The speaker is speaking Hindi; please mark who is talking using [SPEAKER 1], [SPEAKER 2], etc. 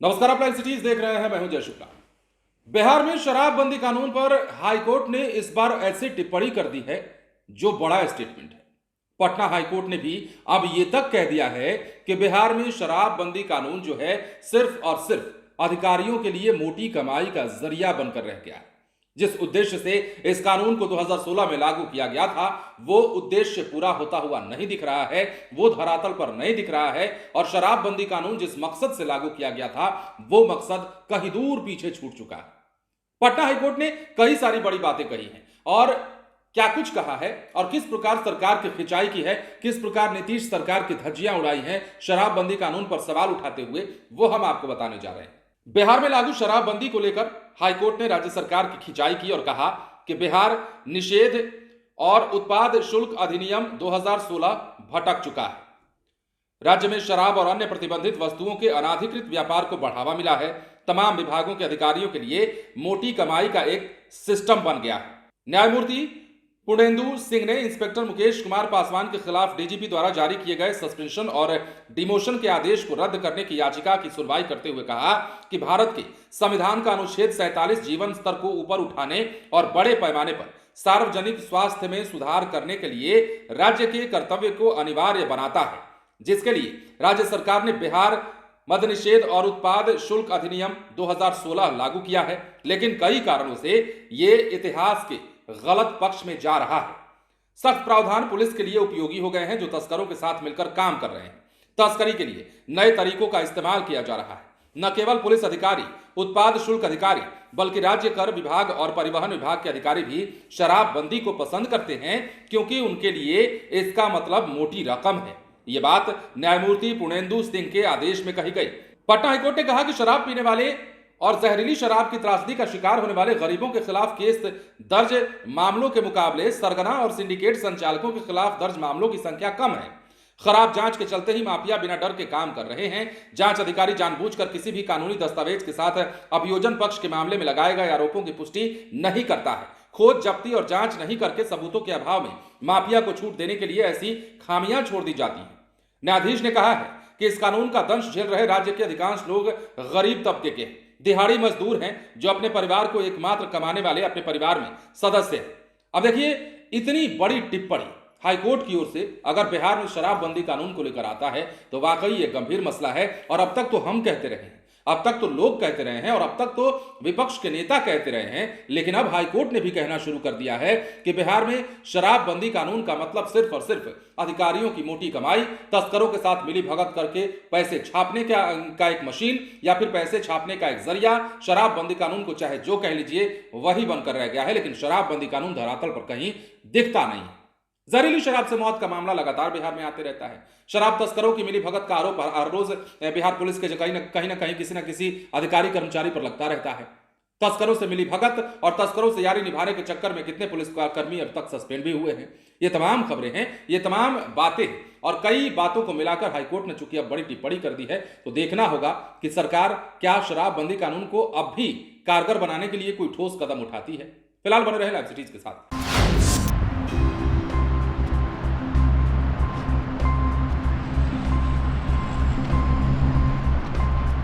[SPEAKER 1] नमस्कार, आप लाइव सिटीज देख रहे हैं। मैं हूं जय शुक्ला। बिहार में शराबबंदी कानून पर हाईकोर्ट ने इस बार ऐसी टिप्पणी कर दी है जो बड़ा स्टेटमेंट है। पटना हाईकोर्ट ने भी अब यह तक कह दिया है कि बिहार में शराबबंदी कानून जो है सिर्फ और सिर्फ अधिकारियों के लिए मोटी कमाई का जरिया बनकर रह गया है। जिस उद्देश्य से इस कानून को 2016 में लागू किया गया था, वो उद्देश्य पूरा होता हुआ नहीं दिख रहा है, वो धरातल पर नहीं दिख रहा है। और शराबबंदी कानून जिस मकसद से लागू किया गया था, वो मकसद कहीं दूर पीछे छूट चुका है। पटना हाईकोर्ट ने कई सारी बड़ी बातें कही हैं और क्या कुछ कहा है और किस प्रकार सरकार की खिंचाई की है, किस प्रकार नीतीश सरकार की धज्जियां उड़ाई हैं शराबबंदी कानून पर सवाल उठाते हुए, वो हम आपको बताने जा रहे हैं। बिहार में लागू शराबबंदी को लेकर हाईकोर्ट ने राज्य सरकार की खिंचाई की और कहा कि बिहार निषेध और उत्पाद शुल्क अधिनियम 2016 भटक चुका है। राज्य में शराब और अन्य प्रतिबंधित वस्तुओं के अनाधिकृत व्यापार को बढ़ावा मिला है। तमाम विभागों के अधिकारियों के लिए मोटी कमाई का एक सिस्टम बन गया है। न्यायमूर्ति पुर्णेंदु सिंह ने इंस्पेक्टर मुकेश कुमार पासवान के खिलाफ डीजीपी द्वारा जारी किए गए सस्पेंशन और डिमोशन के आदेश को रद्द करने की याचिका की सुनवाई करते हुए कहा कि भारत के संविधान का अनुच्छेद 47 जीवन स्तर को ऊपर उठाने और बड़े पैमाने पर सार्वजनिक स्वास्थ्य में सुधार करने के लिए राज्य के कर्तव्य को अनिवार्य बनाता है, जिसके लिए राज्य सरकार ने बिहार मद्य निषेध और उत्पाद शुल्क अधिनियम 2016 लागू किया है। लेकिन कई कारणों से ये इतिहास के गलत पक्ष में जा रहा है। सख्त प्रावधान पुलिस के लिए उपयोगी हो गए हैं, जो तस्करों के साथ मिलकर काम कर रहे हैं। तस्करी के लिए नए तरीकों का इस्तेमाल किया जा रहा है। न केवल पुलिस अधिकारी, उत्पाद शुल्क अधिकारी, बल्कि राज्य कर विभाग और परिवहन विभाग के अधिकारी भी शराबबंदी को पसंद करते हैं, क्योंकि उनके लिए इसका मतलब मोटी रकम है। ये बात न्यायमूर्ति पुर्णेंदु सिंह के आदेश में कही गई। पटना हाईकोर्ट ने कहा कि शराब पीने वाले और जहरीली शराब की त्रासदी का शिकार होने वाले गरीबों के खिलाफ केस दर्ज मामलों के मुकाबले सरगना और सिंडिकेट संचालकों के खिलाफ दर्ज मामलों की संख्या कम है। खराब जांच के चलते ही माफिया बिना डर के काम कर रहे हैं। जांच अधिकारी जानबूझकर किसी भी कानूनी दस्तावेज के साथ अभियोजन पक्ष के मामले में लगाए गए आरोपों की पुष्टि नहीं करता है। खोज, जब्ती और जांच नहीं करके सबूतों के अभाव में माफिया को छूट देने के लिए ऐसी खामियां छोड़ दी जाती हैं। न्यायाधीश ने कहा है कि इस कानून का दंश झेल रहे राज्य के अधिकांश लोग गरीब तबके के दिहाड़ी मजदूर हैं, जो अपने परिवार को एकमात्र कमाने वाले अपने परिवार में सदस्य हैं। अब देखिए, इतनी बड़ी टिप्पणी हाईकोर्ट की ओर से अगर बिहार में शराबबंदी कानून को लेकर आता है तो वाकई ये गंभीर मसला है। और अब तक तो हम कहते रहे हैं, अब तक तो लोग कहते रहे हैं और अब तक तो विपक्ष के नेता कहते रहे हैं, लेकिन अब हाईकोर्ट ने भी कहना शुरू कर दिया है कि बिहार में शराबबंदी कानून का मतलब सिर्फ और सिर्फ अधिकारियों की मोटी कमाई, तस्करों के साथ मिली भगत करके पैसे छापने का एक मशीन या फिर पैसे छापने का एक जरिया। शराबबंदी कानून को चाहे जो कह लीजिए, वही बनकर रह गया है। लेकिन शराबबंदी कानून धरातल पर कहीं दिखता नहीं है। जहरीली शराब से मौत का मामला लगातार बिहार में आते रहता है। शराब तस्करों की मिली भगत का आरोप हर रोज बिहार पुलिस के कहीं ना कहीं किसी न किसी अधिकारी कर्मचारी पर लगता रहता है। तस्करों से मिली भगत और तस्करों से यारी निभाने के चक्कर में कितने पुलिस कर्मी अब तक सस्पेंड भी हुए हैं। ये तमाम खबरें हैं, ये तमाम बातें और कई बातों को मिलाकर हाईकोर्ट ने चूंकि अब बड़ी टिप्पणी कर दी है, तो देखना होगा कि सरकार क्या शराबबंदी कानून को अब भी कारगर बनाने के लिए कोई ठोस कदम उठाती है। फिलहाल बने रहे लाइव सिटीज के साथ।